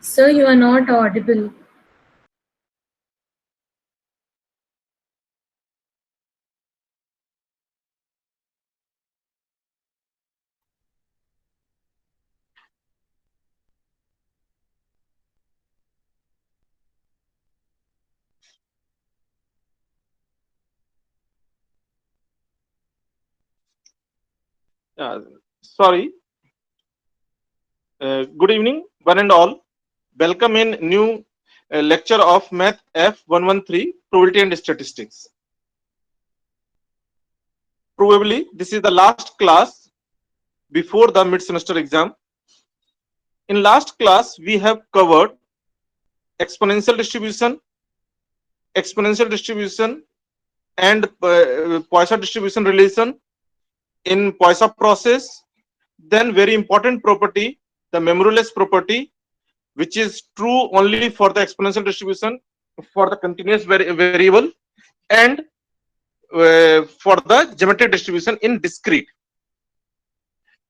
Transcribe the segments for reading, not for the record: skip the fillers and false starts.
Sir, you are not audible. Uh, Sorry. Good evening, one and all. Welcome in new lecture of Math F113 Probability and Statistics. Probably this is the last class before the mid semester exam. In last class, we have covered exponential distribution, and Poisson distribution relation in Poisson process. Then, very important property, the memoryless property, which is true only for the exponential distribution for the continuous variable and for the geometric distribution in discrete.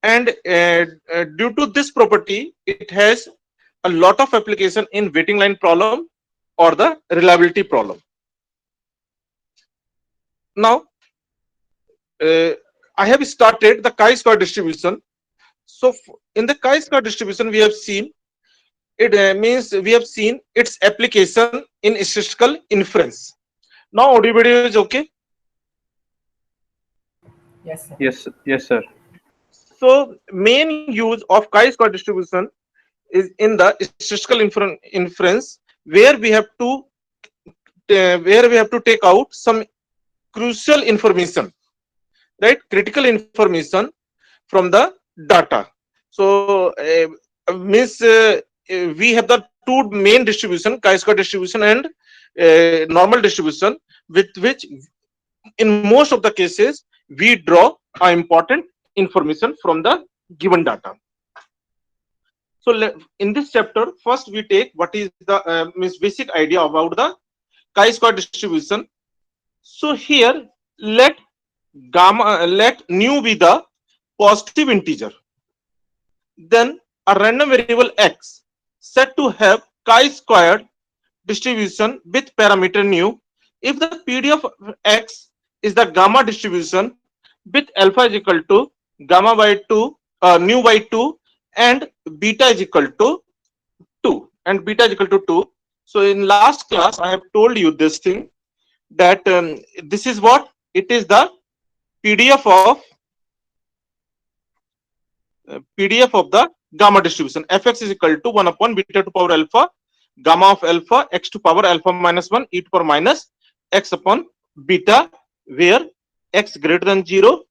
And due to this property, it has a lot of application in waiting line problem or the reliability problem. Now, uh, I have started the chi-square distribution. So, in the chi-square distribution, we have seen it means we have seen its application in statistical inference. Now, everybody is okay. Yes, sir. Yes, sir. So, main use of chi-square distribution is in the statistical inference, where we have to take out some crucial information, right? Critical information from the data. So, means we have the two main distribution, chi-square distribution and normal distribution, with which in most of the cases we draw important information from the given data. So in this chapter, first we take what is the means basic idea about the chi-square distribution. So here let let nu be the positive integer. Then a random variable x set to have chi-squared distribution with parameter nu if the PD of x is the gamma distribution with alpha is equal to gamma by 2 nu by 2 and beta is equal to 2 and beta is equal to 2. So in last class I have told you this thing, that this is what it is, the PDF of PDF of the gamma distribution. Fx is equal to 1 upon beta to power alpha gamma of alpha x to power alpha minus 1 e to power minus x upon beta, where x greater than 0,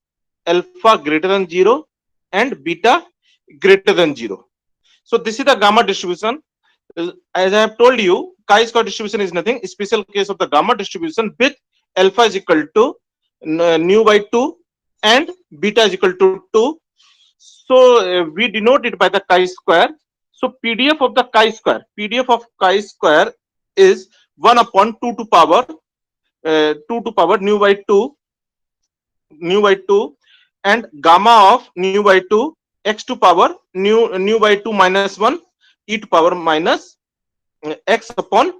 alpha greater than 0 and beta greater than 0. So this is the gamma distribution. As I have told you, chi-square distribution is nothing, special case of the gamma distribution with alpha is equal to nu by 2 and beta is equal to 2. So we denote it by the chi-square. So PDF of chi-square is 1 upon 2 to power 2 to power nu by 2 and gamma of nu by 2 x to power nu by 2 minus 1 e to power minus x upon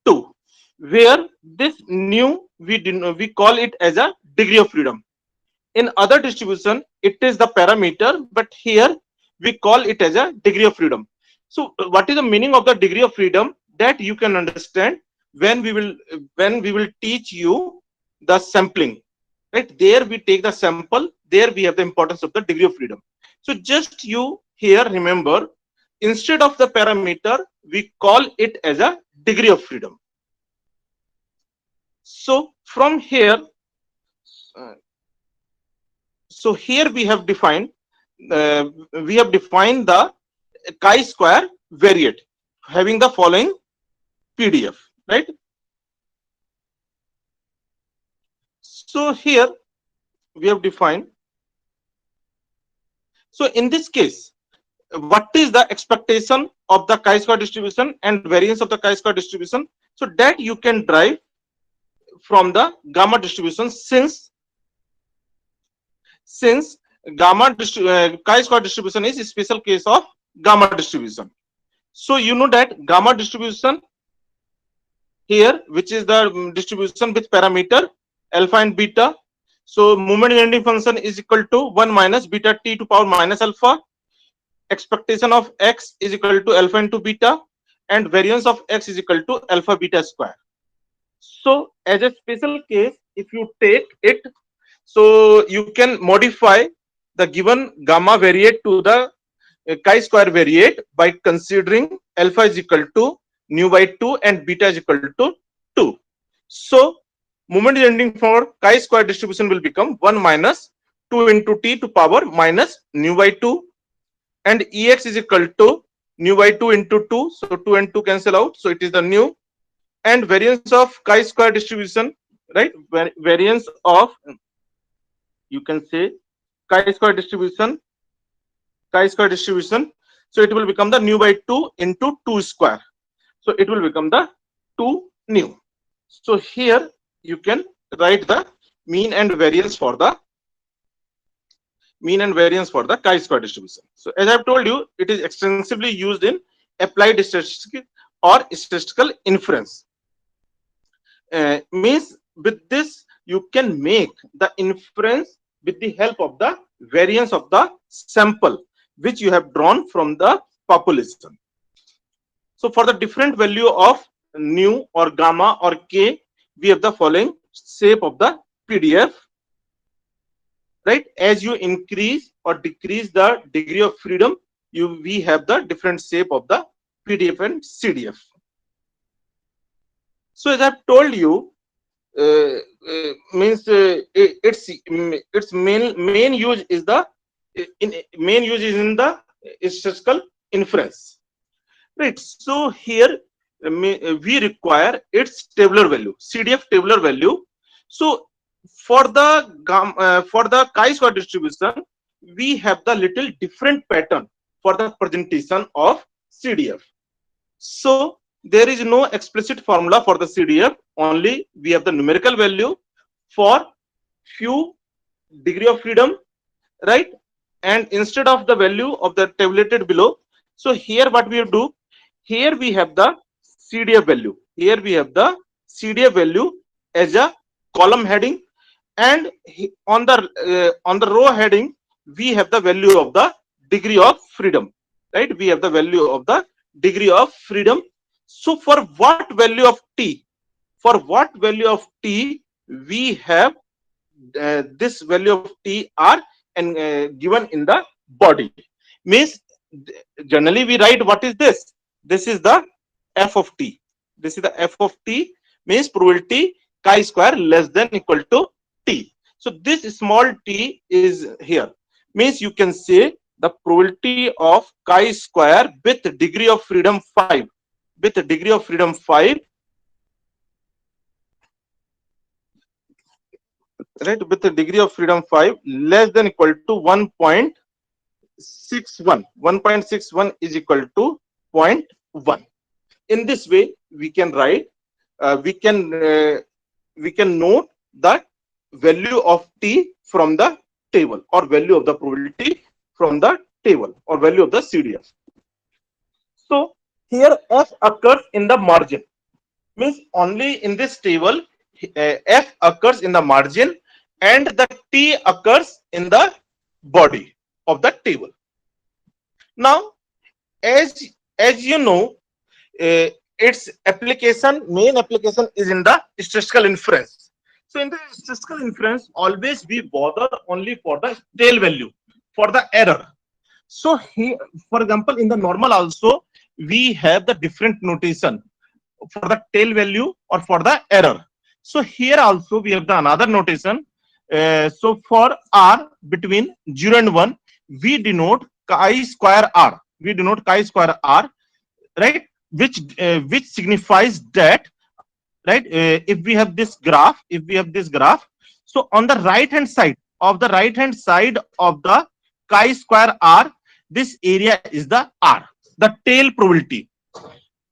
2, where this nu we call it as a degree of freedom. In other distribution it is the parameter, but here we call it as a degree of freedom. So what is the meaning of the degree of freedom, that you can understand when we will teach you the sampling, right? There we take the sample, there we have the importance of the degree of freedom. So just you here remember, instead of the parameter we call it as a degree of freedom. So from here uh, so here we have defined the chi-square variate having the following PDF, right? So here we have defined. So in this case, what is the expectation of the chi-square distribution and variance of the chi-square distribution? So that you can derive from the gamma distribution, since chi-square distribution is a special case of gamma distribution. So you know that gamma distribution here, which is the distribution with parameter alpha and beta. So moment generating function is equal to 1 minus beta t to power minus alpha. Expectation of x is equal to alpha into beta, and variance of x is equal to alpha beta square. So as a special case, if you take it, so you can modify the given gamma variate to the chi-square variate by considering alpha is equal to nu by 2 and beta is equal to 2. So moment ending for chi-square distribution will become 1 minus 2 into t to power minus nu by 2, and ex is equal to nu by 2 into 2. So 2 and 2 cancel out. So it is the nu, and variance of chi-square distribution, right? Variance of, you can say, chi-square distribution, chi-square distribution. So it will become the nu by 2 into 2 square. So it will become the 2 nu. So here you can write the mean and variance for the chi-square distribution. So as I've told you, it is extensively used in applied statistics or statistical inference. Means with this you can make the inference with the help of the variance of the sample which you have drawn from the population. So for the different value of nu or gamma or k, we have the following shape of the PDF, right? As you increase or decrease the degree of freedom, we have the different shape of the PDF and CDF. So as I've told you, its main use is in the statistical inference, right? So here we require its tabular value, CDF tabular value. So for the chi-square distribution, we have the little different pattern for the presentation of CDF. So there is no explicit formula for the CDF, only we have the numerical value for few degree of freedom, right? And instead of the value of the tabulated below, so here what we do, here we have the CDF value, here we have the CDF value as a column heading, and on the row heading we have the value of the degree of freedom, right? We have the value of the degree of freedom. So for what value of t, we have this value of t are and given in the body. Means generally we write what is this? This is the f of t. This is the f of t, means probability chi-square less than equal to t. So this small t is here. Means you can say the probability of chi-square with degree of freedom 5, with degree of freedom 5, right? With the degree of freedom 5 less than equal to 1.61. 1.61 is equal to 0.1. In this way we can write, we can note the value of t from the table, or value of the probability from the table, or value of the CDF. So here f occurs in the margin, means only in this table f occurs in the margin, and the t occurs in the body of the table. Now as you know, its main application is in the statistical inference. So in the statistical inference, always we bother only for the tail value, for the error. So here, for example, in the normal also we have the different notation for the tail value or for the error. So here also we have the another notation. So for r between 0 and 1, we denote chi-square r. We denote chi-square r, right? Which signifies that, right? If we have this graph, so on the right hand side of the chi-square r, this area is the r, the tail probability.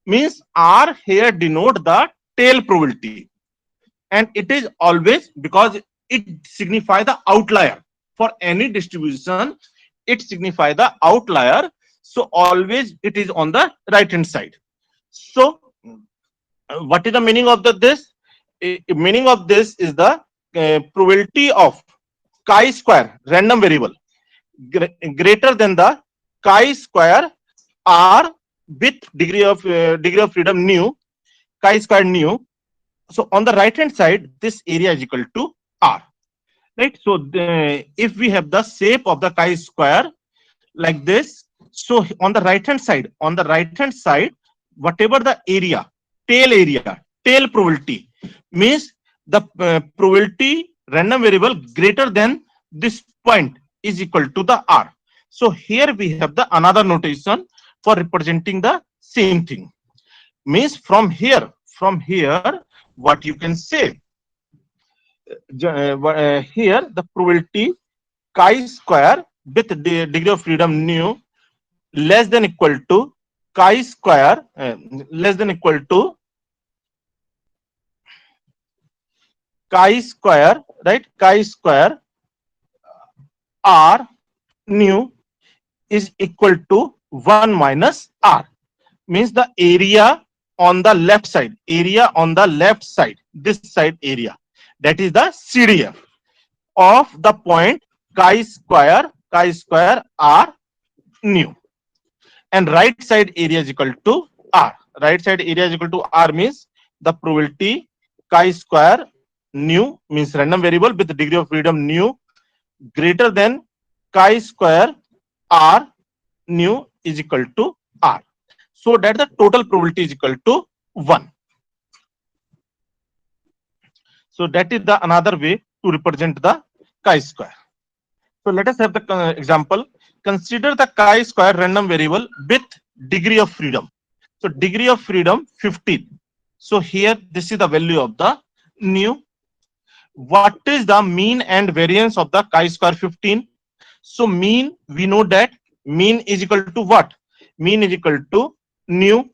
Means r here denote the tail probability, and it is always because it signifies the outlier for any distribution. It signifies the outlier. So always it is on the right hand side. So what is the meaning of this? Meaning of this is the probability of chi-square random variable greater than the chi-square r with degree of freedom nu, chi-square nu. So on the right hand side, this area is equal to r, right? So if we have the shape of the chi-square like this, so on the right hand side, whatever the area, tail probability means the probability random variable greater than this point is equal to the r. So here we have the another notation for representing the same thing. Means from here, what you can say here the probability chi-square with the degree of freedom nu less than equal to chi-square less than equal to chi-square, right? Chi-square r nu is equal to 1 minus r. Means the area on the left side, this side area, that is the CDF of the point chi-square r nu, and right side area is equal to r. Right side area is equal to r means the probability chi-square nu means random variable with the degree of freedom nu greater than chi-square r nu is equal to r, so that the total probability is equal to 1. So that is the another way to represent the chi-square. So let us have the example. Consider the chi-square random variable with degree of freedom. So degree of freedom 15. So here this is the value of the nu. What is the mean and variance of the chi-square 15? So mean, we know that mean is equal to what? Mean is equal to nu,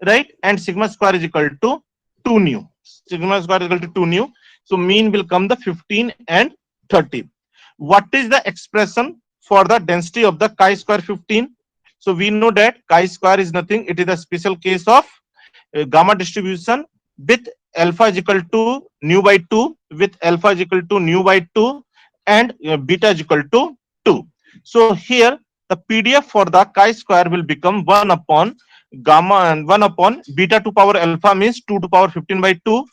right? And sigma square is equal to 2 nu. Sigma square is equal to 2 nu. So mean will come the 15 and 30. What is the expression for the density of the chi-square 15? So we know that chi-square is nothing. It is a special case of gamma distribution with alpha is equal to nu by 2, with alpha is equal to nu by 2, and beta is equal to 2. So here the PDF for the chi-square will become 1 upon gamma and 1 upon beta to power alpha means 2 to power 15 by 2.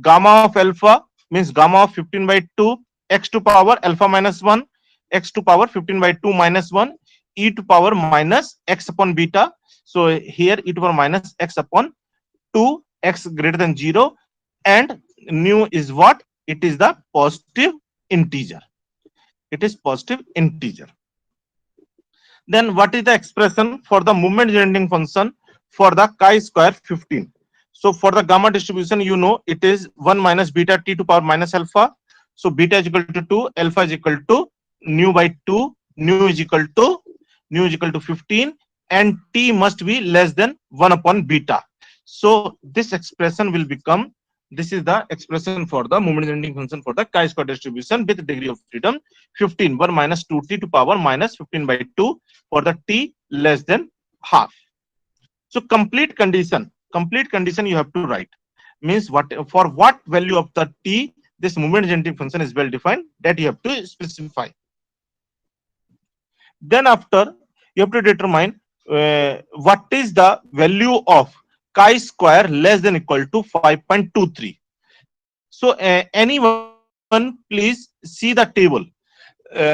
Gamma of alpha means gamma of 15 by 2, x to power alpha minus 1, x to power 15 by 2 minus 1, e to power minus x upon beta. So here e to power minus x upon 2, x greater than 0, and nu is what? It is the positive integer. It is positive integer. Then what is the expression for the moment generating function for the chi-square 15? So for the gamma distribution, you know it is 1 minus beta t to power minus alpha. So beta is equal to 2, alpha is equal to nu by 2, nu is equal to 15, and t must be less than 1 upon beta. So this expression will become, this is the expression for the moment generating function for the chi-square distribution with degree of freedom 15, 1 minus 2t to power minus 15 by 2 for the t less than half. So complete condition you have to write. Means what, for what value of the t this moment generating function is well defined, that you have to specify. Then after you have to determine what is the value of chi-square less than equal to 5.23. So anyone please see the table.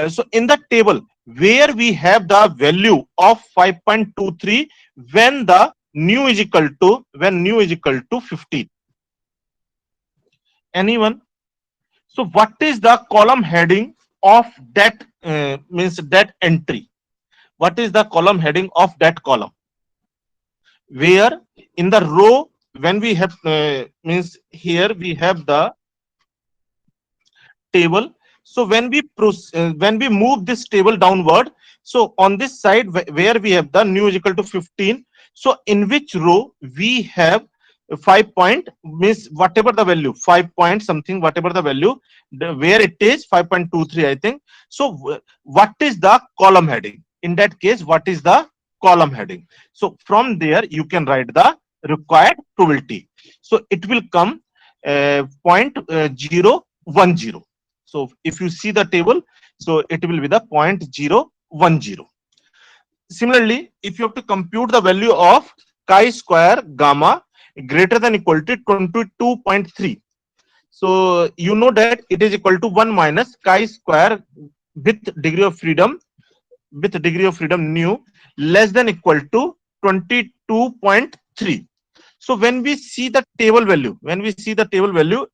So in the table where we have the value of 5.23 when the nu is equal to 15. Anyone? So what is the column heading of that means that entry? What is the column heading of that column? Where in the row, when we have means here we have the table. So when we move this table downward, so on this side where we have the nu is equal to 15, so in which row we have 5 point means whatever the value 5 point something, whatever the value, where it is 5.23 I think. So what is the column heading? In that case, what is the column heading? So from there you can write the required probability. So it will come 0.010. So if you see the table, so it will be the 0.010. Similarly, if you have to compute the value of chi-square gamma greater than equal to 22.3, so you know that it is equal to 1 minus chi-square with degree of freedom nu less than equal to 22.3. So when we see the table value,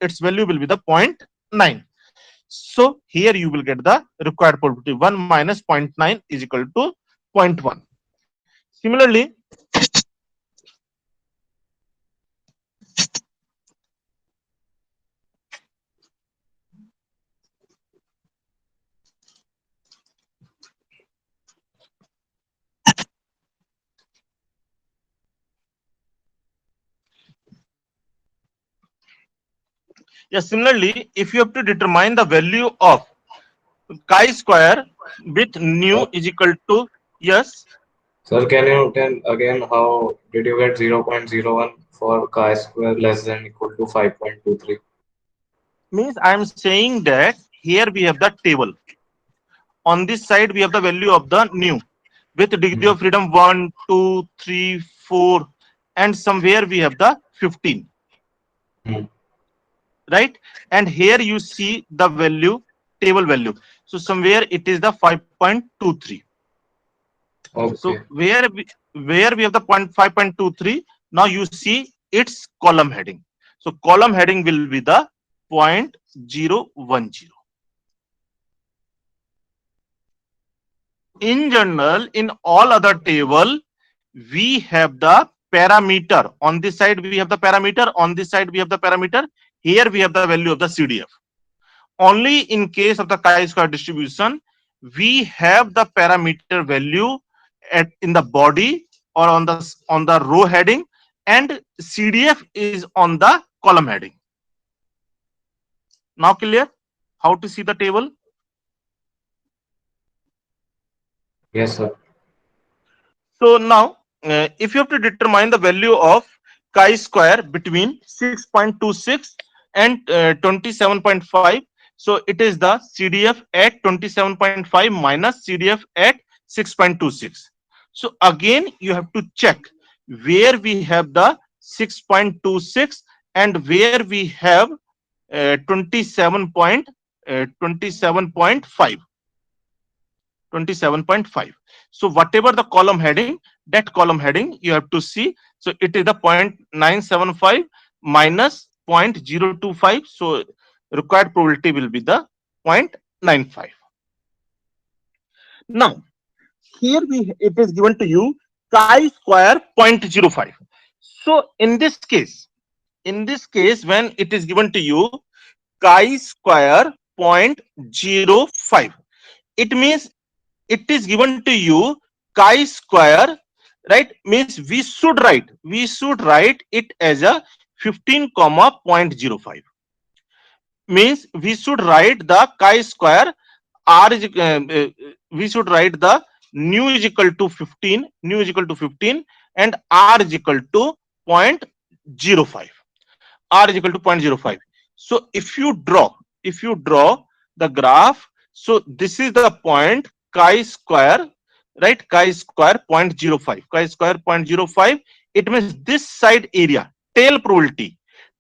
its value will be the 0.9. So here you will get the required probability. 1 minus 0.9 is equal to 0.1. Similarly, if you have to determine the value of chi-square with nu Sir, is equal to, yes, sir, can you tell again how did you get 0.01 for chi-square less than equal to 5.23? means I am saying that here we have the table. On this side we have the value of the nu with degree Hmm. of freedom 1, 2, 3, 4, and somewhere we have the 15, Hmm. right? And here you see the value, table value. So somewhere it is the 5.23. So Okay. where we have the 5.23, now you see its column heading. So column heading will be the 0.010. In general, in all other table, we have the parameter. On this side we have the parameter, on this side we have the parameter. Here we have the value of the CDF. Only in case of the chi-square distribution, we have the parameter value in the body or on the row heading, and CDF is on the column heading. Now clear how to see the table? Yes, sir. So now, if you have to determine the value of chi-square between 6.26 and 27.5, so it is the CDF at 27.5 minus CDF at 6.26. So again, you have to check where we have the 6.26 and where we have 27.5. So whatever the column heading, that column heading you have to see. So it is the 0.975 minus 0.025. So required probability will be the 0.95. Now here it is given to you chi-square 0.05. So in this case, when it is given to you chi-square 0.05, it means it is given to you chi-square, right? Means we should write it as a 15 comma 0.05. Means we should write the chi-square r is we should write the nu is equal to 15, and r is equal to 0.05. R is equal to 0.05. So if you draw the graph, so this is the point chi-square, right? Chi-square 0.05, chi-square 0.05. It means this side area, tail probability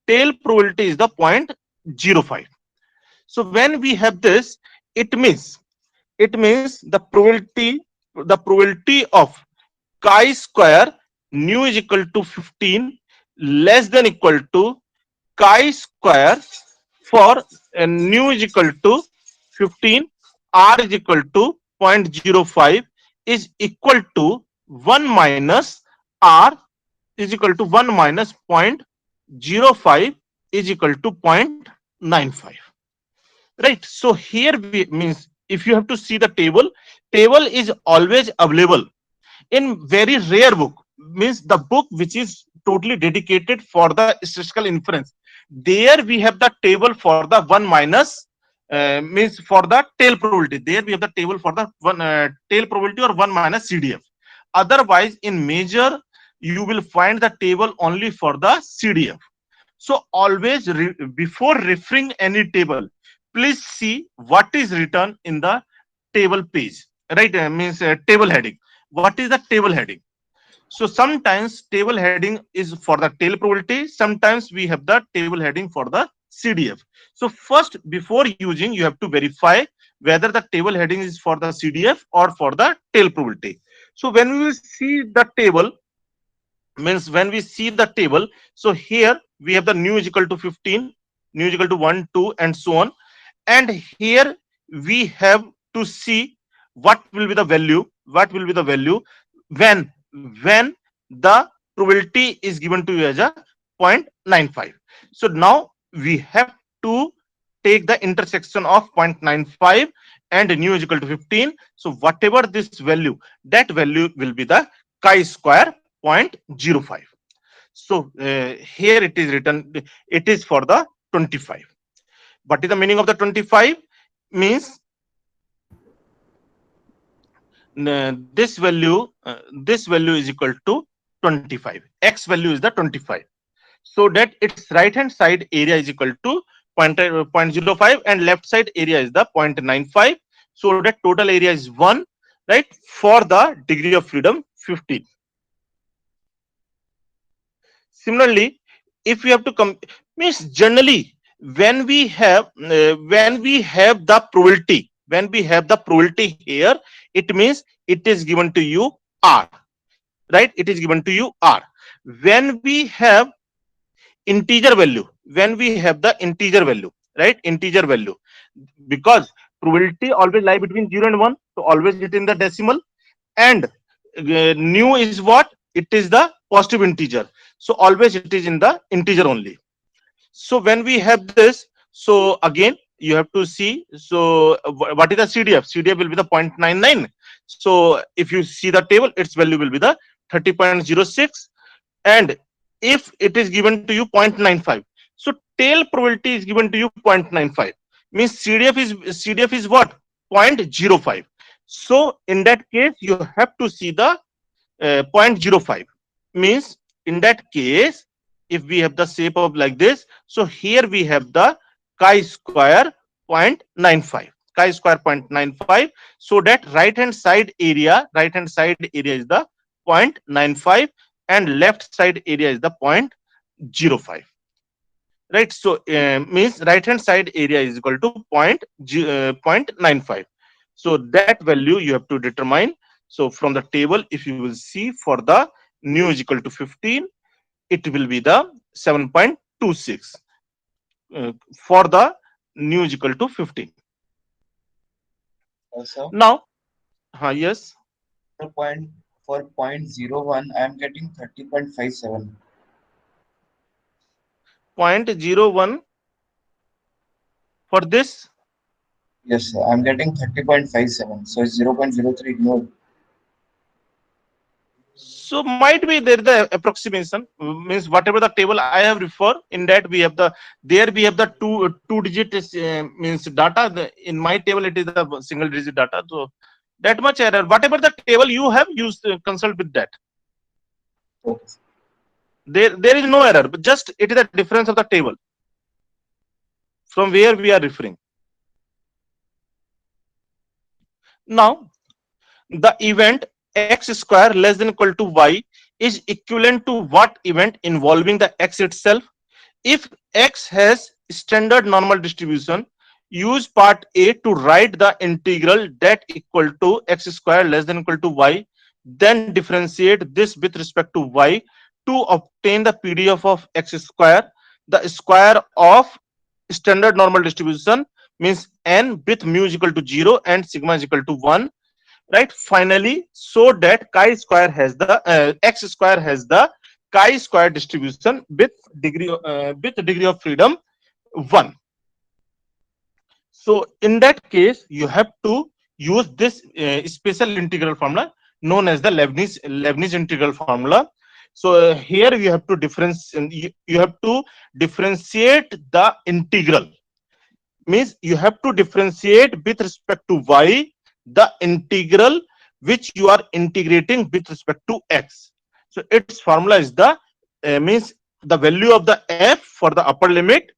is the 0.05. So when we have this, it means the probability of chi-square nu is equal to 15 less than equal to chi-square for nu is equal to 15, r is equal to 0.05 is equal to 1 minus r is equal to 1 minus 0.05 is equal to 0.95. Right? So here we means if you have to see the table is always available in very rare book, means the book which is totally dedicated for the statistical inference. There we have the table for the 1 minus means for the tail probability. There we have the table for the one tail probability or 1 minus CDF. Otherwise, in measure, you will find the table only for the CDF. So always before referring any table, please see what is written in the table page, right? Means table heading. What is the table heading? So sometimes table heading is for the tail probability. Sometimes we have the table heading for the CDF. So first, before using, you have to verify whether the table heading is for the CDF or for the tail probability. So when we will see the table, means when we see the table, so here we have the new is equal to 15, new is equal to 1, 2, and so on. And here we have to see what will be the value, what will be the value when when the probability is given to you as a 0.95. So now we have to take the intersection of 0.95 and new is equal to 15. So whatever this value, that value will be the chi-square 0.05. So here it is written, it is for the 25. What is the meaning of the 25? Means this value is equal to 25. X value is the 25. So that its right hand side area is equal to 0.05 and left side area is the 0.95. So that total area is 1, right? For the degree of freedom 15. Similarly, if we have to come, means generally when we have the probability, when we have the probability here, it means it is given to you R, right? It is given to you R. When we have integer value, when we have the integer value, right? Integer value, because probability always lie between 0 and 1, so always it in the decimal. And new is what? It is the positive integer, so always it is in the integer only. So when we have this, so again you have to see, so what is the CDF? CDF will be the 0.99. So if you see the table, its value will be the 30.06. And if it is given to you 0.95, so tail probability is given to you 0.95, means CDF is what? 0.05. So in that case you have to see the 0.05. Means in that case, if we have the shape of like this, so here we have the chi-square 0.95, chi-square 0.95. So that right hand side area is the 0.95 and left side area is the 0.05, right? So means right hand side area is equal to 0.95. So that value you have to determine. So from the table, if you will see, for the new is equal to 15, it will be the 7.26 for the new is equal to 15. Also, Now, yes, for 0.01, I am getting 30.57. 0.01 for this. Yes, sir. I'm getting 30.57. So it's 0.03 ignored. So might be there the approximation, means whatever the table I have referred, in that we have the, there we have the two digit means data. In my table it is the single digit data. So that much error. Whatever the table you have used, consult with that. Okay. There is no error, but just it is the difference of the table from where we are referring. Now the event x square less than equal to y is equivalent to what event involving the x itself? If x has standard normal distribution, use part A to write the integral that equal to x square less than equal to y, then differentiate this with respect to y to obtain the PDF of x square. The square of standard normal distribution means n with mu is equal to 0 and sigma is equal to 1, right? Finally, so that chi-square has the x square has the chi-square distribution with degree of freedom 1. So in that case, you have to use this special integral formula known as the Leibniz integral formula. So here you have to differentiate the integral, means you have to differentiate with respect to y the integral which you are integrating with respect to x. So its formula is the means the value of the f for the upper limit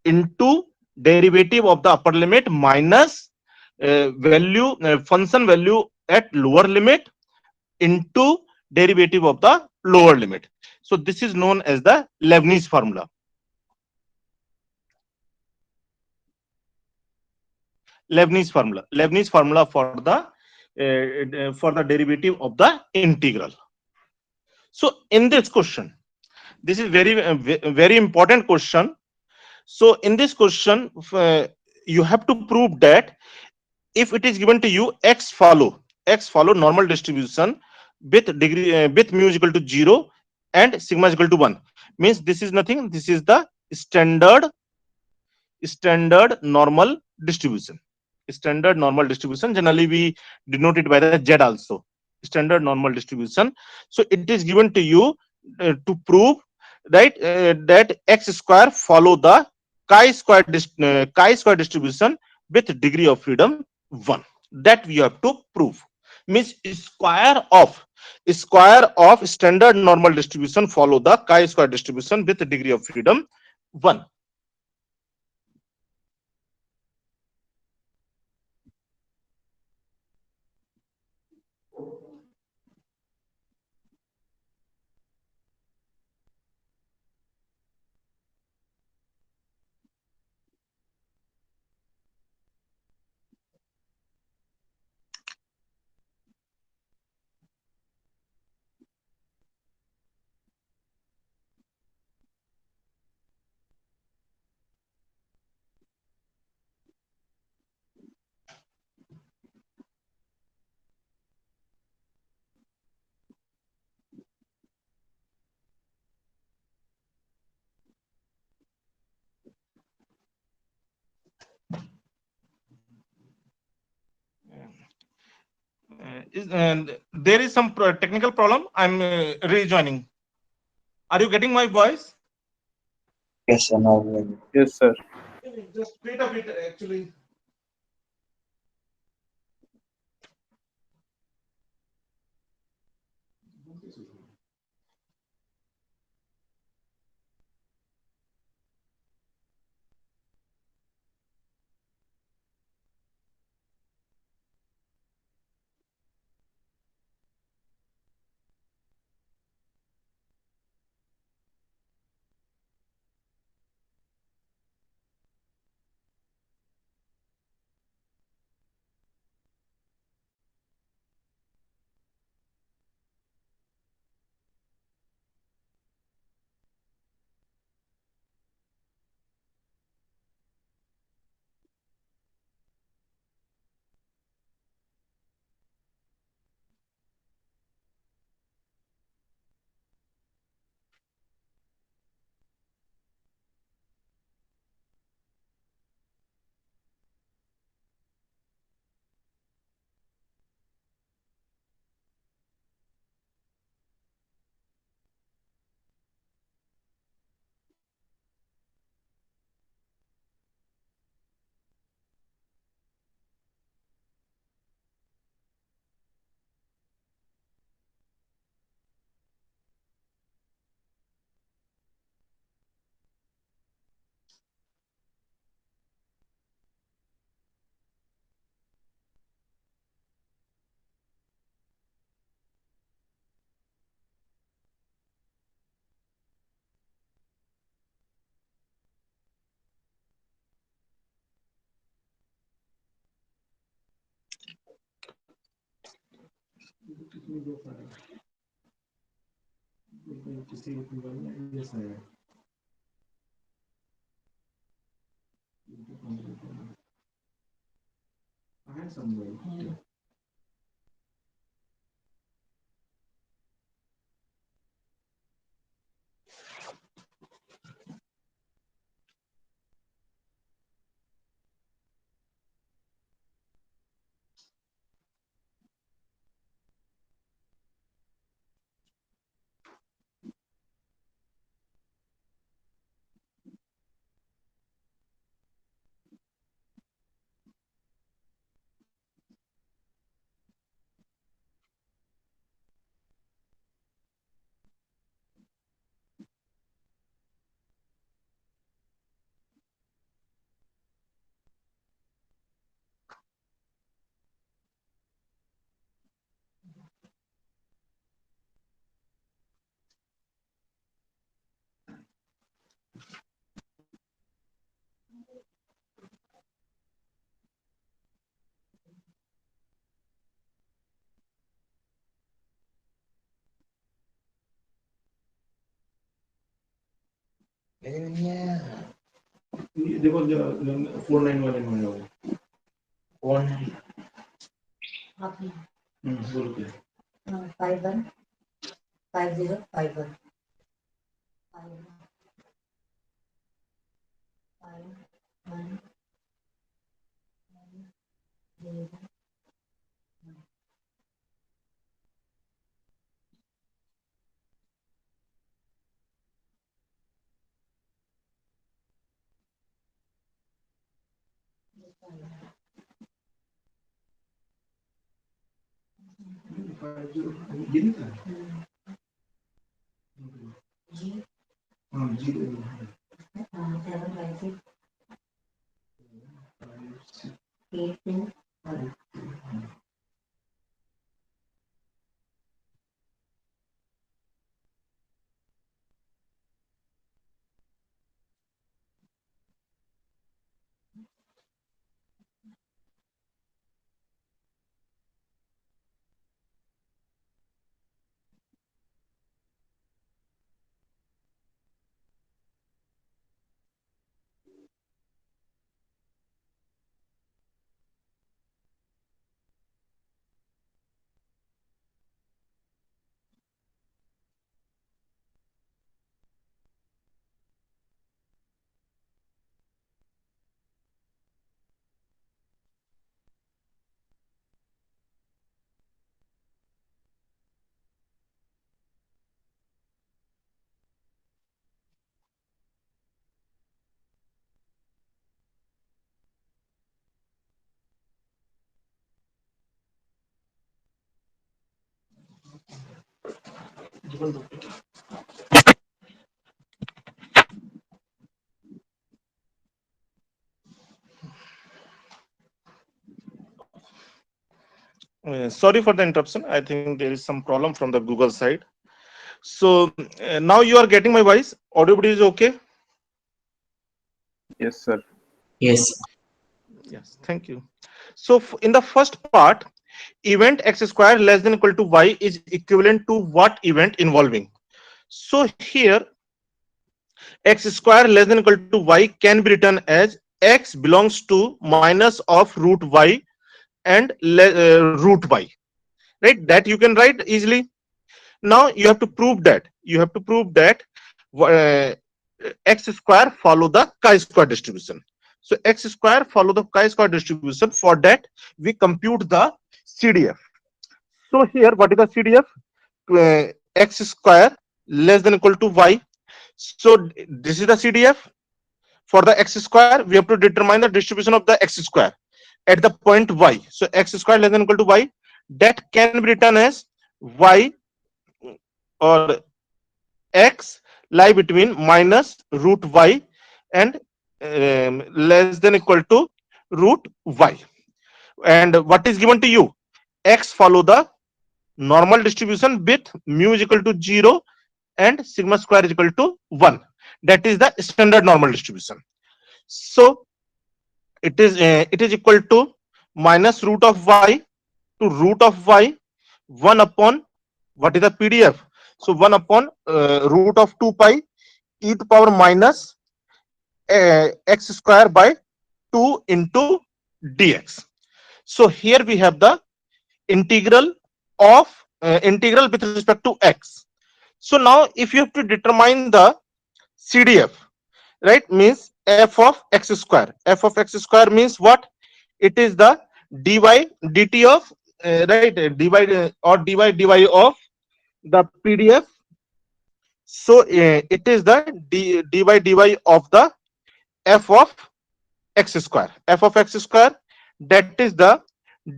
into derivative of the upper limit minus value function value at lower limit into derivative of the lower limit. So this is known as the Leibniz formula. Leibniz formula for the derivative of the integral. So in this question, this is very important question. So in this question, you have to prove that if it is given to you x follow normal distribution with degree with mu is equal to 0 and sigma is equal to 1, means this is nothing, this is the standard normal distribution. Standard normal distribution, generally we denote it by the z also, standard normal distribution. So it is given to you to prove, right, that x square follow the chi square distribution with degree of freedom 1. That we have to prove. Means square of standard normal distribution follow the chi-square distribution with degree of freedom 1. And there is some technical problem. I'm rejoining. Are you getting my voice? Yes, sir. Now we are. Yes, sir. Just wait a bit. Actually, देखो 49 वाले में जाओ। कौन? बोल के 515051 गिरी था। हाँ जी 75682 Sorry for the interruption. I think there is some problem from the Google side. So now you are getting my voice. Audio is okay. Yes, sir. Yes. Yes, thank you. So in the first part, event x square less than equal to y is equivalent to what event involving? So here x square less than equal to y can be written as x belongs to minus of root y and root y, right? That you can write easily. Now you have to prove that. You have to prove that uh, x square follow the chi-square distribution. So x square follow the chi-square distribution. For that, we compute the CDF. So here, what is the CDF? X square less than equal to y. So this is the CDF. For the x square, we have to determine the distribution of the x square at the point y. So x square less than equal to y. That can be written as y or x lie between minus root y and less than equal to root y. And what is given to you? X follow the normal distribution with mu is equal to 0 and sigma square is equal to 1. That is the standard normal distribution. So it is equal to minus root of y to root of y 1 upon what is the PDF? So 1 upon root of 2 pi e to power minus x square by 2 into dx. So here we have the integral of integral with respect to x. So now if you have to determine the CDF, right, means f of x square. F of x square means what? It is the dy dt of right dy of the PDF. So it is the dy of the f of x square. F of x square, that is the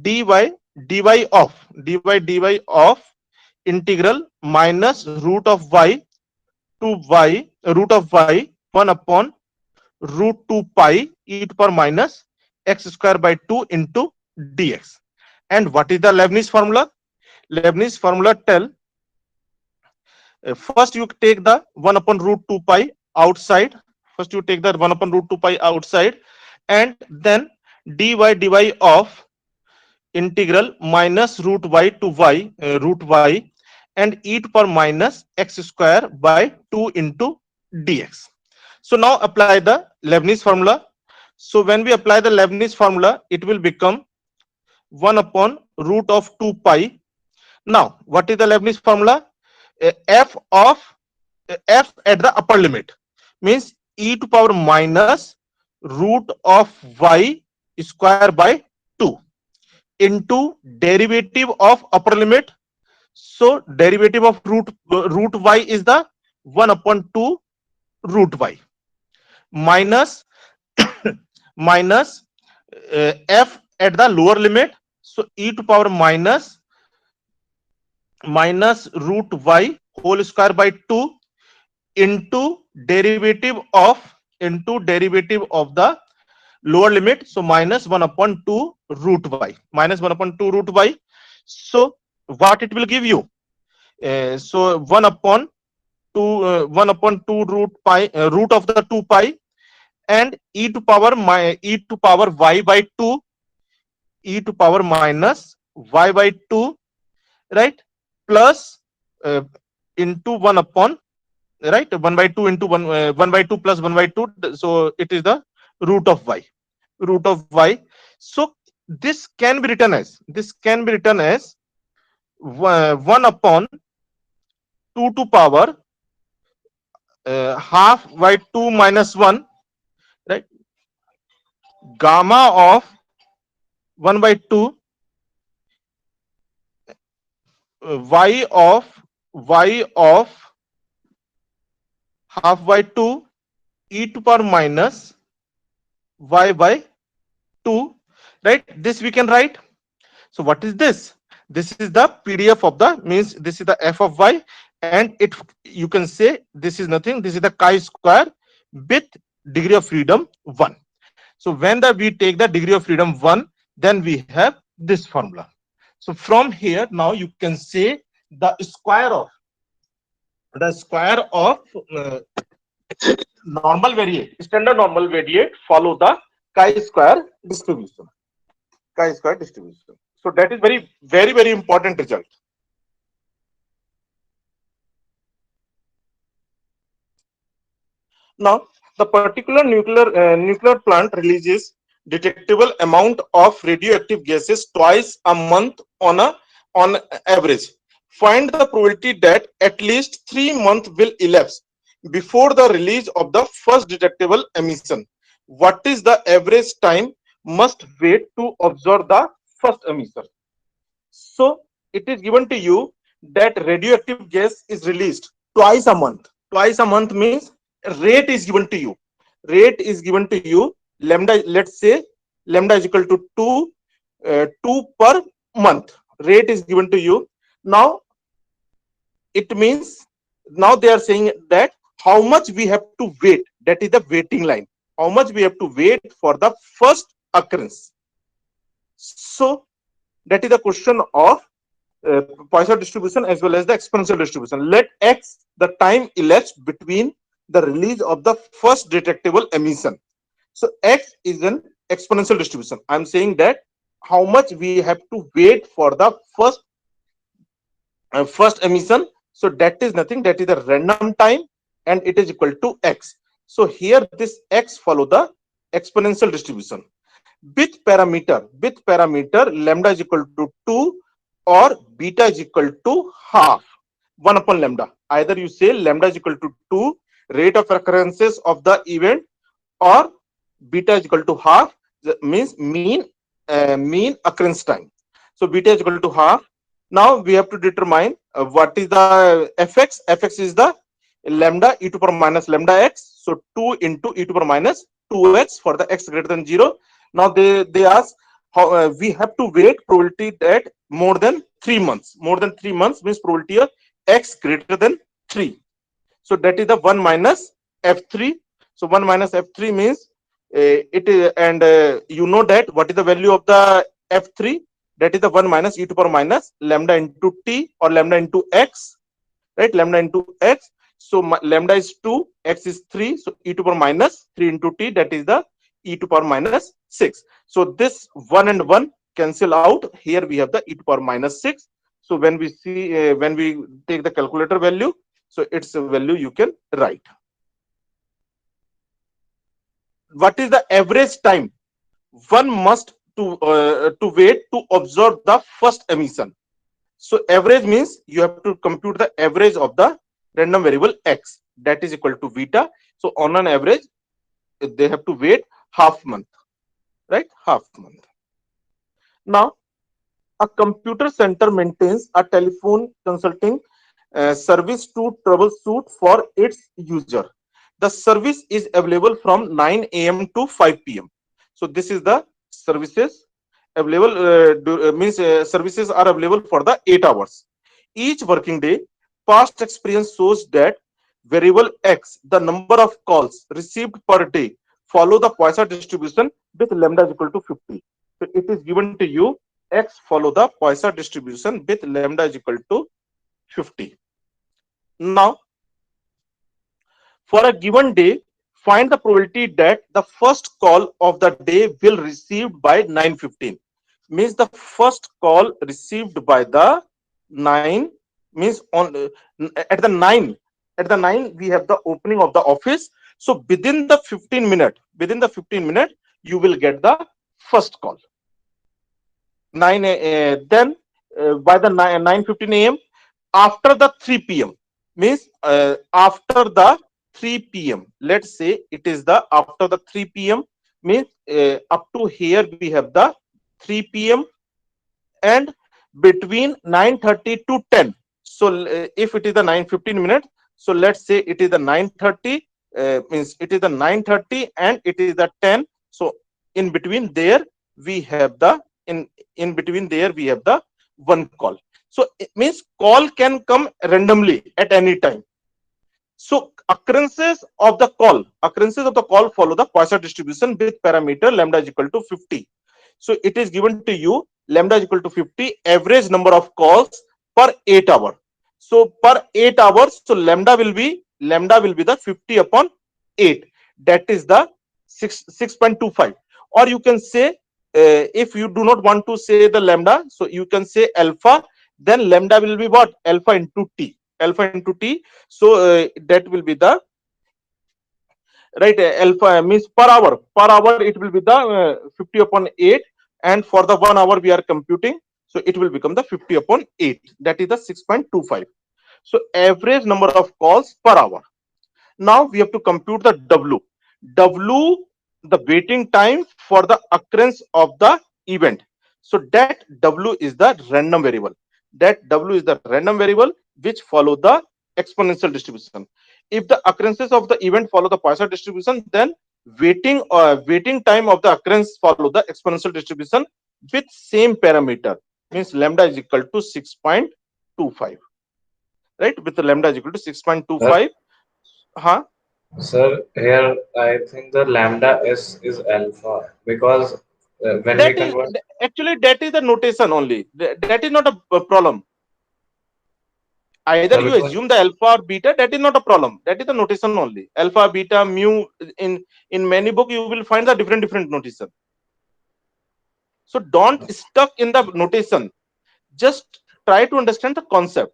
dy dy of integral minus root of y to y root of y 1 upon root 2 pi e to power minus x square by 2 into dx. And what is the Leibniz formula? Leibniz formula tell first you take the 1 upon root 2 pi outside First you take that 1 upon root 2 pi outside, and then dy of integral minus root y to y, root y, and e to power minus x square by 2 into dx. So now apply the Leibniz formula. So when we apply the Leibniz formula, it will become 1 upon root of 2 pi. Now, what is the Leibniz formula? F of f at the upper limit means e to power minus root of y square by 2 into derivative of upper limit. So derivative of root y is the 1 upon 2 root y minus minus f at the lower limit. So e to power minus root y whole square by 2 into derivative of the lower limit. So minus 1 upon 2 root y, minus 1 upon 2 root y. So what it will give you? So 1 upon 2 root pi, root of the 2 pi, and e to power y by 2, e to power minus y by 2, right, plus into 1 upon, right, 1 by 2 into 1 by 2 plus 1 by 2. So it is the root of y. So this can be written as 1 upon 2 to power half by 2 minus 1, right, gamma of 1 by 2 y of half by 2 e to power minus y by 2, right? This we can write. So what is this? This is the PDF of the, means this is the f of y, and it, you can say this is nothing, this is the chi square with degree of freedom 1. So when we take the degree of freedom 1, then we have this formula. So from here now you can say the square of normal variate, standard normal variate, follow the chi-square distribution. So that is very important result. Now the particular nuclear plant releases detectable amount of radioactive gases twice a month on average. Find the probability that at least 3 months will elapse before the release of the first detectable emission. What is the average time must wait to observe the first emission? So it is given to you that radioactive gas is released twice a month. Twice a month means rate is given to you. Lambda, let's say lambda is equal to 2 per month. Rate is given to you. Now it means, now they are saying that how much we have to wait, that is the waiting line, how much we have to wait for the first occurrence. So that is the question of Poisson distribution as well as the exponential distribution. Let x the time elapsed between the release of the first detectable emission. So x is an exponential distribution. I'm saying that how much we have to wait for the first emission. So that is nothing, that is the random time, and it is equal to x. So here this x follow the exponential distribution. With parameter lambda is equal to 2 or beta is equal to half 1 upon lambda. Either you say lambda is equal to 2, rate of occurrences of the event, or beta is equal to half, means mean occurrence time. So beta is equal to half. Now we have to determine what is the fx. Fx is the lambda e to power minus lambda x. So 2 into e to power minus 2x for the x greater than 0. Now they ask how we have to wait probability that more than 3 months. More than 3 months means probability of x greater than 3. So that is the 1 minus f3. So 1 minus f3 means it is, and you know that what is the value of the f3? That is the 1 minus e to power minus lambda into t, or lambda into x, right? Lambda into x. So lambda is 2, x is 3. So e to power minus 3 into t, that is the e to power minus 6. So this 1 and 1 cancel out. Here we have the e to power minus 6. So when we see, when we take the calculator value, so its value you can write. What is the average time one must to wait to observe the first emission? So average means you have to compute the average of the random variable x, that is equal to beta. So on an average, they have to wait half month, right? Half month. Now, a computer center maintains a telephone consulting service to troubleshoot for its user. The service is available from 9 a.m. to 5 p.m. So this is the services available, services are available for the 8 hours. Each working day, past experience shows that variable x, the number of calls received per day, follow the Poisson distribution with lambda is equal to 50. So it is given to you x follow the Poisson distribution with lambda is equal to 50. Now, for a given day, find the probability that the first call of the day will received by 9:15. Means the first call received by the 9 means on at the 9 we have the opening of the office. So within the 15 minute, you will get the first call. 9 then by the 9:15 a.m. after the 3 p.m. means after the 3 p.m. Let's say it is the after the 3 p.m. means up to here we have the 3 p.m. and between 9:30 to 10. So if it is the 9:15 minutes, so let's say it is the 9:30 means it is the 9:30 and it is the 10. So in between there we have the in between there we have the one call. So it means call can come randomly at any time. So occurrences of the call follow the Poisson distribution with parameter lambda is equal to 50. So it is given to you lambda is equal to 50, average number of calls per 8 hours. So per 8 hours, so lambda will be the 50 upon 8. That is the 6.25. Or you can say if you do not want to say the lambda, so you can say alpha. Then lambda will be what? Alpha into t. So that will be the right alpha means per hour it will be the 50 upon 8, and for the 1 hour we are computing, so it will become the 50 upon 8, that is the 6.25. So average number of calls per hour. Now we have to compute the w, the waiting time for the occurrence of the event. So that w is the random variable, which follow the exponential distribution. If the occurrences of the event follow the Poisson distribution, then waiting time of the occurrence follow the exponential distribution with same parameter, means lambda is equal to 6.25, right? With the lambda is equal to 6.25. Sir, here I think the lambda s is alpha because when we convert. Actually that is the notation only. That is not a problem. Either you assume the alpha or beta, that is not a problem. That is the notation only. Alpha, beta, mu. In many books you will find the different notation. So don't stuck in the notation. Just try to understand the concept.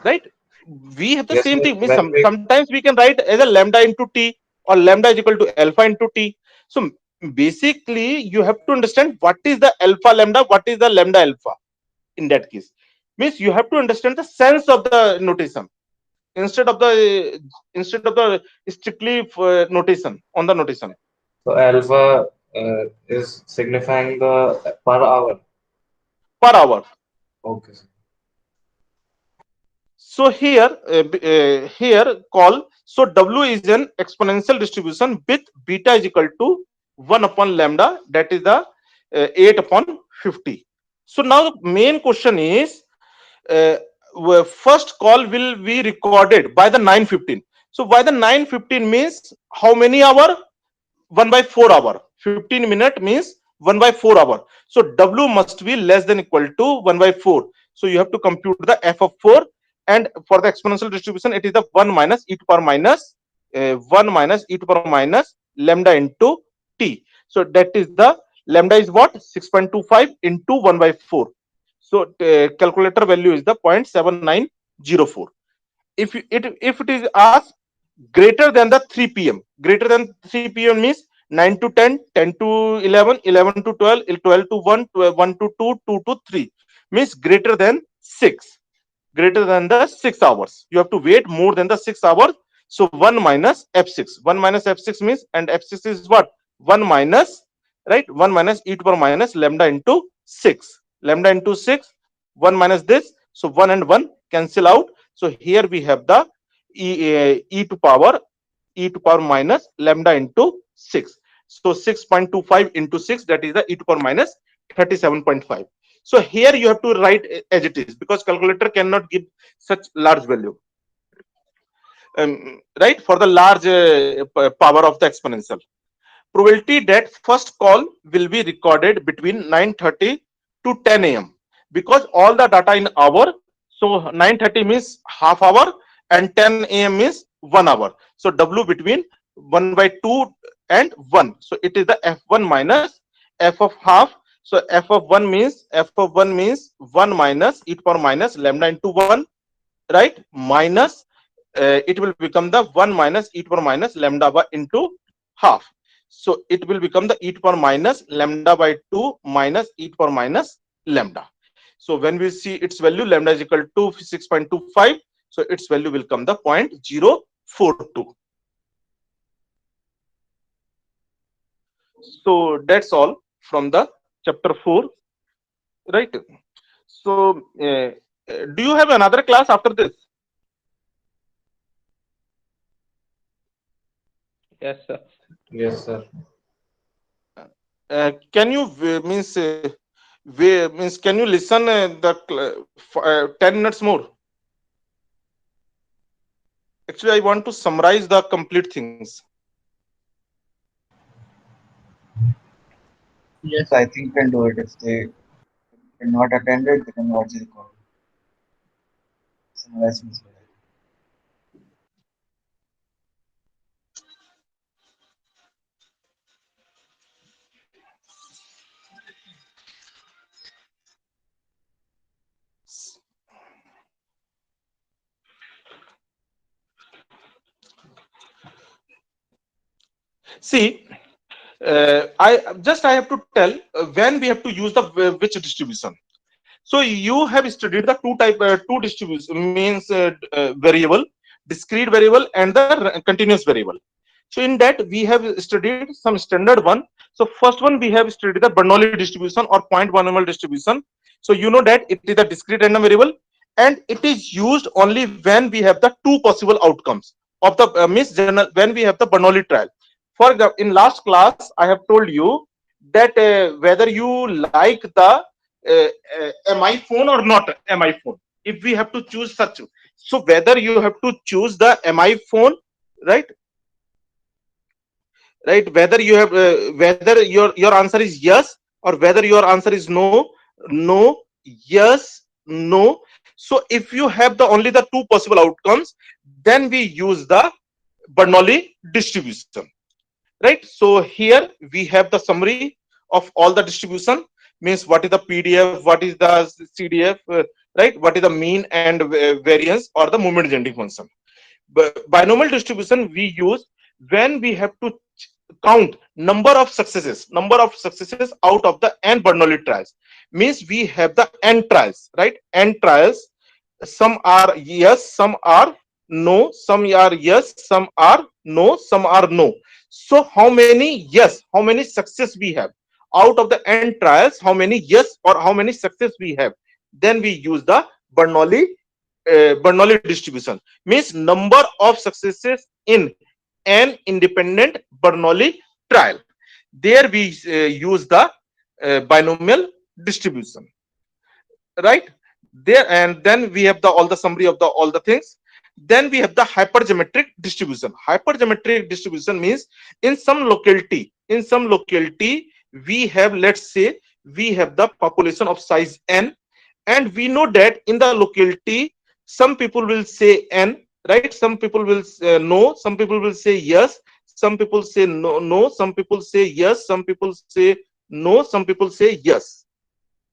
Right? We have the same thing. Sometimes we can write as a lambda into t or lambda is equal to alpha into t. So basically you have to understand what is the alpha lambda, what is the lambda alpha in that case. Means you have to understand the sense of the notation instead of the strictly notation on the notation. So alpha is signifying the per hour. Okay. So here call. So w is an exponential distribution with beta is equal to 1 upon lambda, that is the 8 upon 50. So now the main question is, first call will be recorded by the 9:15. So by the 9:15 means how many hour? 1/4 hour. 15 minute means 1/4 hour. So w must be less than equal to 1/4. So you have to compute the f of 4. and for the exponential distribution it is the 1 minus e to power minus 1 minus e to power minus lambda into t. So that is the lambda is what, 6.25 into 1 by 4. So calculator value is the 0.7904. If it is asked greater than the 3 p.m. greater than 3 p.m. means 9 to 10, 10 to 11, 11 to 12, 12 to 1, 1 to 2, 2 to 3, means greater than 6, greater than the 6 hours. You have to wait more than the 6 hours. So 1 minus f6, 1 minus f6 means, and f6 is what, 1 minus, right, 1 minus e to power minus lambda into 6, lambda into 6, 1 minus this, so 1 and 1 cancel out. So here we have the e to power minus lambda into 6. So 6.25 into 6, that is the e to power minus 37.5. So here you have to write as it is, because calculator cannot give such large value, right, for the large power of the exponential. Probability that first call will be recorded between 9:30 to 10 a.m. because all the data in hour. So 9:30 means half hour and 10 a.m. means 1 hour. So W between 1 by 2 and 1. So it is the F1 minus F of half. So F of 1 means 1 minus e to power minus lambda into 1, right, minus it will become the 1 minus e to power minus lambda by into half. So it will become the e to power minus lambda by 2 minus e to power minus lambda. So when we see its value, lambda is equal to 6.25. So its value will come the 0.042. So that's all from the chapter 4, right? So do you have another class after this? Yes, sir. Yes, sir. Can you can you listen the 10 minutes more? Actually, I want to summarize the complete things. Yes, I think can do it. If they cannot attend it, they can watch the recording. Summarize means better. See, I have to tell when we have to use the which distribution. So you have studied the two distribution, means variable, discrete variable, and the continuous variable. So in that we have studied some standard one. So first one we have studied the Bernoulli distribution or point binomial distribution. So you know that it is a discrete random variable, and it is used only when we have the two possible outcomes of the when we have the Bernoulli trial. For example, in last class I have told you that whether you like the MI phone or not MI phone, if we have to choose such, so whether you have to choose the MI phone, right, whether you have whether your answer is yes or whether your answer is no, no, yes, no. So if you have the only the two possible outcomes, then we use the Bernoulli distribution, right? So here we have the summary of all the distribution, means what is the PDF, what is the CDF, right, what is the mean and variance or the moment generating function. Binomial distribution we use when we have to count number of successes out of the n Bernoulli trials, means we have the n trials, right, n trials. Some are yes, some are no, some are yes, some are no, some are no. So how many yes, how many success we have out of the n trials, how many yes or how many success we have, then we use the Bernoulli distribution, means number of successes in an independent Bernoulli trial. There we use the binomial distribution, right there. And then we have the all the summary of the all the things. Then we have the hypergeometric distribution. Hypergeometric distribution means in some locality we have, let's say we have the population of size n, and we know that in the locality Some people will say n, right? Some people will no, some people will say yes, some people say no, some people say yes, some people say no, some people say yes.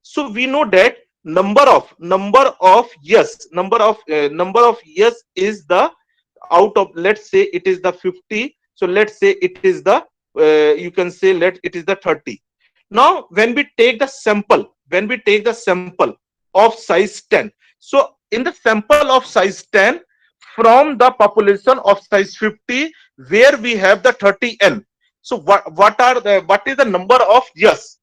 So we know that number of yes is the out of, let's say it is the 50. So let's say it is the you can say let it is the 30. Now when we take the sample of size 10, so in the sample of size 10 from the population of size 50 where we have the 30n, so what is the number of yes,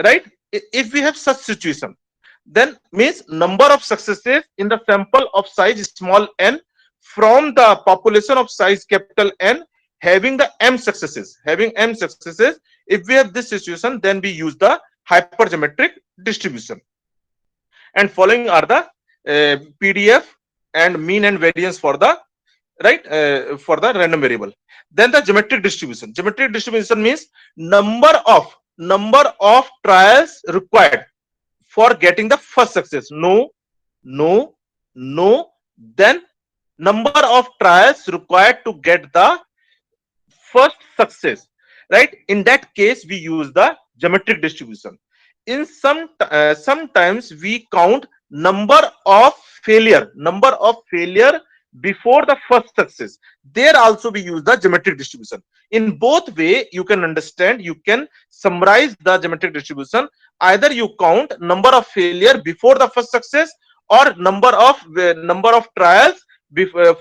right? If we have such situation, then means number of successes in the sample of size small n from the population of size capital N having the m successes. If we have this situation, then we use the hypergeometric distribution. And following are the PDF and mean and variance for the for the random variable. Then the geometric distribution means number of trials required for getting the first success. No, then number of trials required to get the first success, right? In that case we use the geometric distribution. In sometimes we count number of failure before the first success. There also we use the geometric distribution. In both way you can understand, you can summarize the geometric distribution. Either you count number of failure before the first success, or number of trials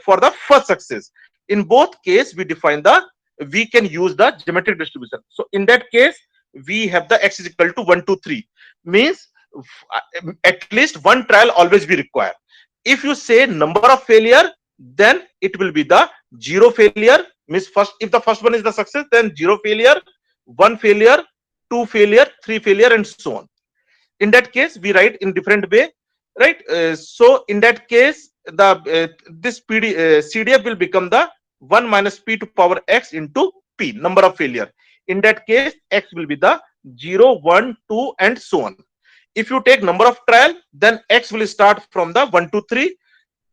for the first success. In both case we can use the geometric distribution. So in that case we have the x is equal to 1 2 3, means at least one trial always be required. If you say number of failure, then it will be the zero failure, means first if the first one is the success, then zero failure, one failure, two failure, three failure, and so on. In that case we write in different way, right? So in that case the this CDF will become the 1 minus p to power x into p, number of failure. In that case x will be the 0 1 2 and so on. If you take number of trial, then x will start from the 1 2 3.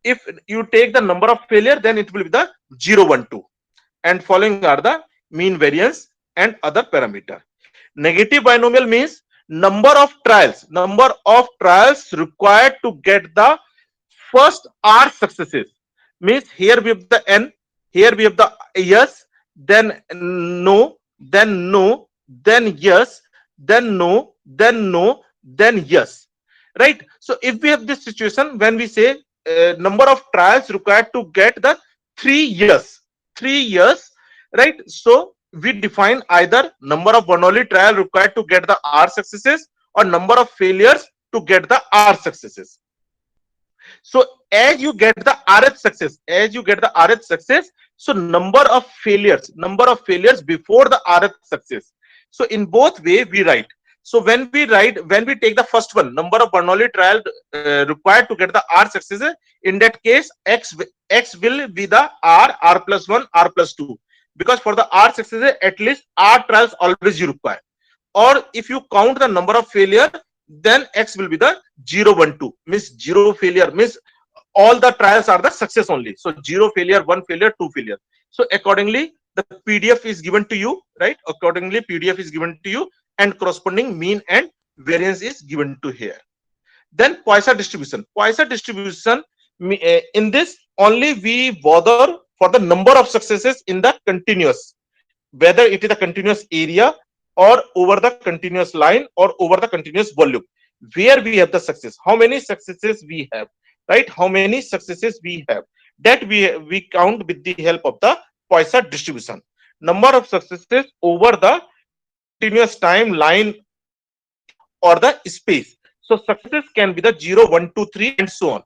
If you take the number of failure, then it will be the 0 1 2. And following are the mean variance and other parameter. Negative binomial means number of trials required to get the first r successes. Means here we have the n, here we have the yes, then no, then no, then yes, then no, then no, then yes, right? So if we have this situation, when we say number of trials required to get the 3 years, right? So we define either number of Bernoulli trial required to get the r successes, or number of failures to get the r successes. So as you get the rh success, so number of failures before the rh success. So in both way we write. So when we take the first one, number of Bernoulli trial required to get the r successes, in that case x will be the r plus 1, r plus 2, because for the r successes at least r trials always you require. Or if you count the number of failure, then x will be the 0 1 2, means zero failure, means all the trials are the success only. So 0 failure, 1 failure, 2 failure. So accordingly the PDF is given to you, right? Accordingly PDF is given to you, and corresponding mean and variance is given to here. Then Poisson distribution. In this only we bother for the number of successes in the continuous, whether it is a continuous area or over the continuous line or over the continuous volume, where we have the success, how many successes we have, right? How many successes we have, that we count with the help of the Poisson distribution. Number of successes over the continuous time line or the space. So successes can be the 0 1 2 3 and so on.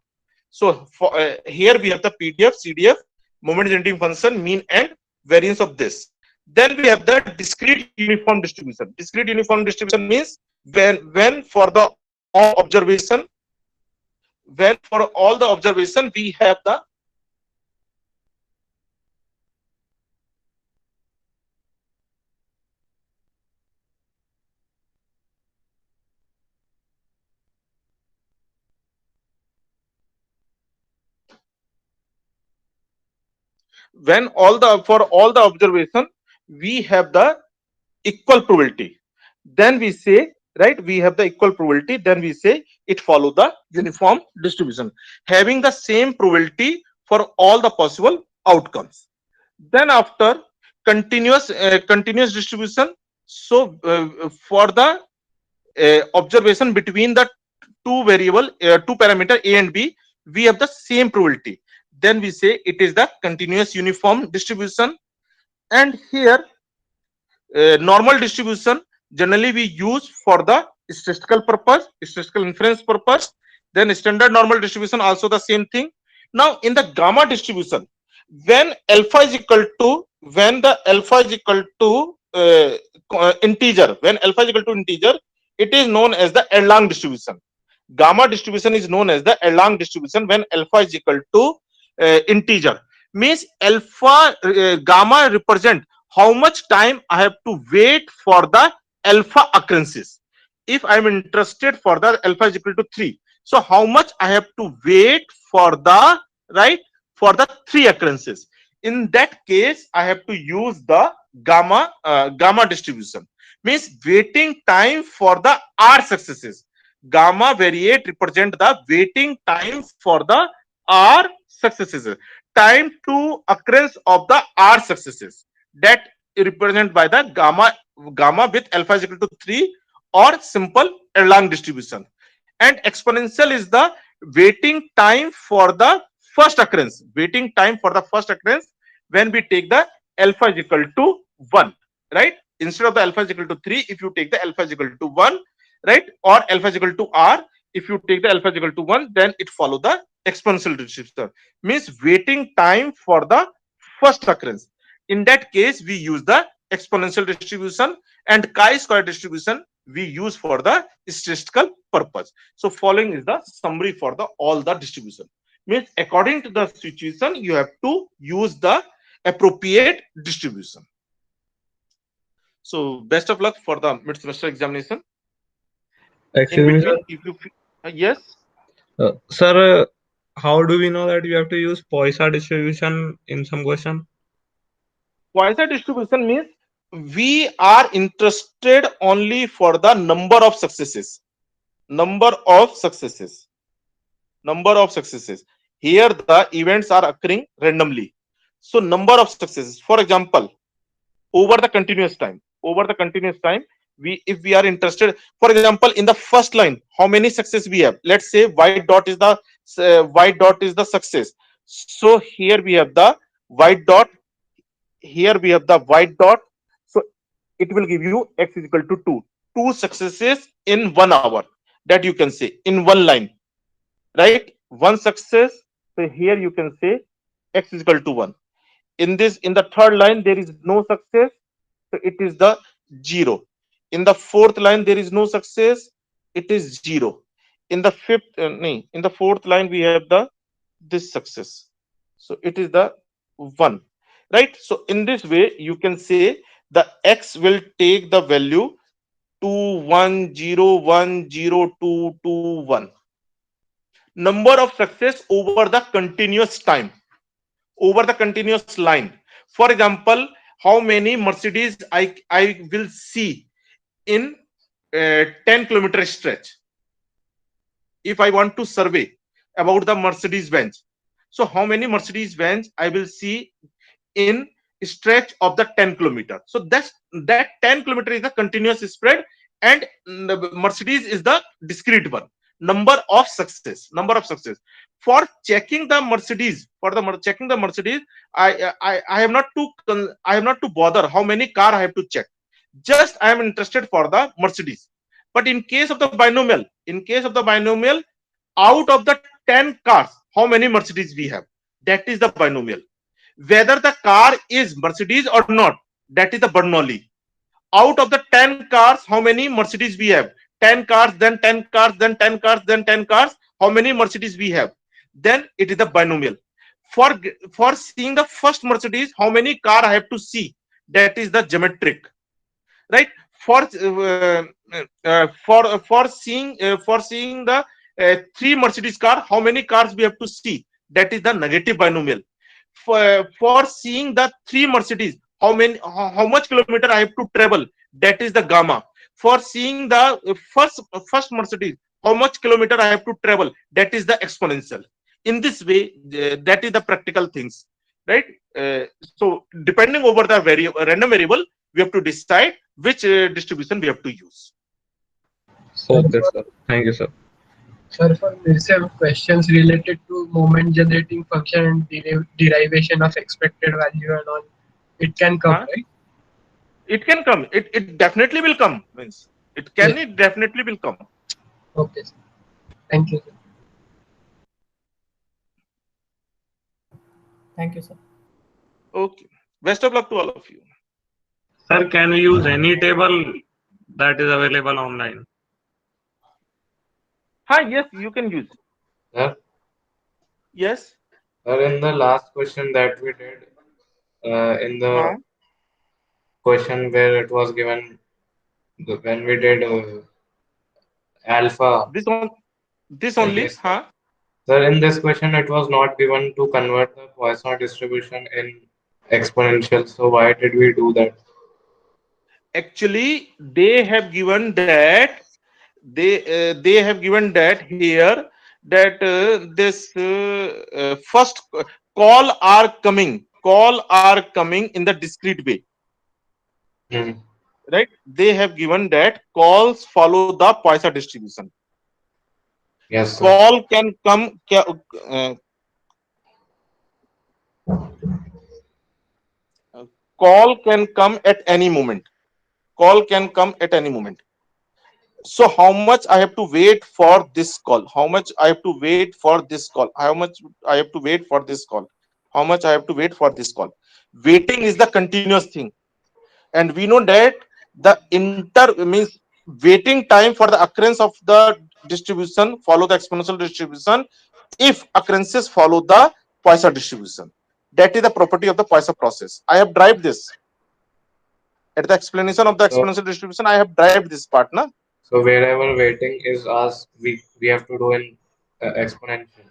So for here we have the PDF, CDF, moment generating function, mean and variance of this. Then we have the discrete uniform distribution. Discrete uniform distribution means when for the observation, we have the when for all the observation we have the equal probability, then we say, right, we have the equal probability, then we say it follow the uniform distribution, having the same probability for all the possible outcomes. Then after continuous distribution, so for the observation between the two parameter a and b, we have the same probability, then we say it is the continuous uniform distribution. And here normal distribution generally we use for the statistical purpose, statistical inference purpose. Then standard normal distribution also the same thing. Now in the gamma distribution, when alpha is equal to, when the alpha is equal to integer, when alpha is equal to integer, it is known as the Erlang distribution. Gamma distribution is known as the Erlang distribution when alpha is equal to integer. Means alpha gamma represent how much time I have to wait for the alpha occurrences. If I'm interested for the alpha is equal to 3, so how much I have to wait for the, right, for the 3 occurrences. In that case, I have to use the gamma distribution. Means waiting time for the R successes. Gamma variate represent the waiting time for the R successes. Time to occurrence of the R successes, that represent by the gamma with alpha is equal to 3 or simple Erlang distribution. And exponential is the waiting time for the first occurrence, waiting time for the first occurrence when we take the alpha is equal to 1, right? Instead of the alpha is equal to 3, if you take the alpha is equal to 1, right, or alpha is equal to R, if you take the alpha is equal to 1, then it follow the exponential distribution. Means waiting time for the first occurrence. In that case, we use the exponential distribution, and chi-square distribution we use for the statistical purpose. So following is the summary for the all the distribution. Means according to the situation, you have to use the appropriate distribution. So best of luck for the mid semester examination. In Excuse me, sir. between, if you yes, Sir, how do we know that we have to use Poisson distribution in some question? Poisson distribution means we are interested only for the number of successes. Number of successes. Number of successes. Here the events are occurring randomly. So number of successes. For example, over the continuous time, if we are interested, for example, in the first line, how many success we have? Let's say white dot is the success. So here we have the white dot. Here we have the white dot. So it will give you x is equal to 2. 2 successes in 1 hour. That you can say in one line, right? One success. So here you can say x is equal to 1. In the third line, there is no success. So it is the 0. In the fourth line, there is no success. It is 0. In the in the fourth line, we have this success. So it is the 1. Right? So in this way, you can say the x will take the value 2, 1, 0, 1, 0, 2, 2, 1. Number of success over the continuous time, over the continuous line. For example, how many Mercedes I will see in 10-kilometer stretch. If I want to survey about the Mercedes Benz, so how many Mercedes Benz I will see in stretch of the 10 kilometer. So that 10 kilometer is the continuous spread, and the Mercedes is the discrete one. Number of success. For checking the Mercedes, I have not to bother how many car I have to check. Just I am interested for the Mercedes. But in case of the binomial, out of the 10 cars, how many Mercedes we have? That is the binomial. Whether the car is Mercedes or not, that is the Bernoulli. Out of the 10 cars, how many Mercedes we have? 10 cars, then 10 cars, then 10 cars, then 10 cars. How many Mercedes we have? Then it is the binomial. For seeing the first Mercedes, how many car I have to see? That is the geometric, right? For seeing the 3 Mercedes car, how many cars we have to see? That is the negative binomial. for seeing the three Mercedes, how much kilometer I have to travel, that is the gamma. For seeing the first Mercedes, how much kilometer I have to travel, that is the exponential. In this way, that is the practical things, right? So depending over the random variable, we have to decide which distribution we have to use. Okay, sir. Thank you, sir. Sir, for this have questions related to moment generating function and derivation of expected value and all. It can come, Huh? right? It can come. It definitely will come. Means it can. Yes. It definitely will come. Okay, sir. Thank you, sir. Thank you, sir. Okay. Best of luck to all of you. Sir, can we use any table that is available online? Hi. Yes, you can use. Sir, Yes. sir, in the last question that we did, in Huh? the question where it was given, when we did alpha, This on. This only. yes, sir. Huh? Sir, in this question, it was not given to convert the Poisson distribution in exponential. So why did we do that? Actually, they have given that. They have given that here, that this first call are coming. Call are coming in the discrete way. Hmm. Right? They have given that calls follow the Poisson distribution. Yes, sir. Call can come. Uh, call can come at any moment. Call can come at any moment. So how much I have to wait for this call? How much I have to wait for this call? How much I have to wait for this call? How much I have to wait for this call? Waiting is the continuous thing, and we know that the inter means waiting time for the occurrence of the distribution follow the exponential distribution if occurrences follow the Poisson distribution. That is the property of the Poisson process. I have derived this at the explanation of the So, exponential distribution. I have derived this part, na? so wherever waiting is asked, we have to do in exponential.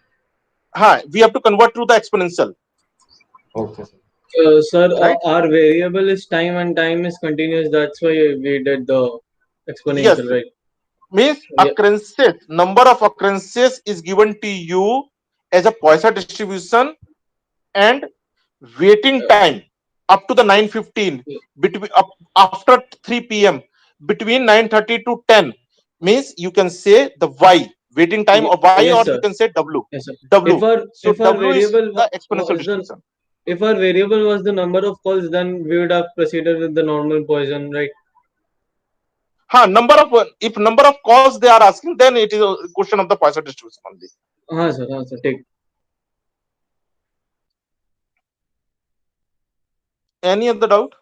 We have to convert to the exponential, Okay, sir. Sir, right? our variable is time and time is continuous. That's why we did the Yes, exponential, right? means Yeah. occurrences, number of occurrences is given to you as a Poisson distribution, and waiting time up to the 9:15 between after 3 p.m. between 9:30 to 10 means you can say the y waiting time of y, Yes, or you sir. can say w. Yes, sir. W. So If our w is variable the exponential was the distribution. if our variable was the number of calls, then we would have proceeded with the normal Poisson, right? Number of if number of calls they are asking, then it is a question of the Poisson distribution only. Sir. Take. Any other doubt?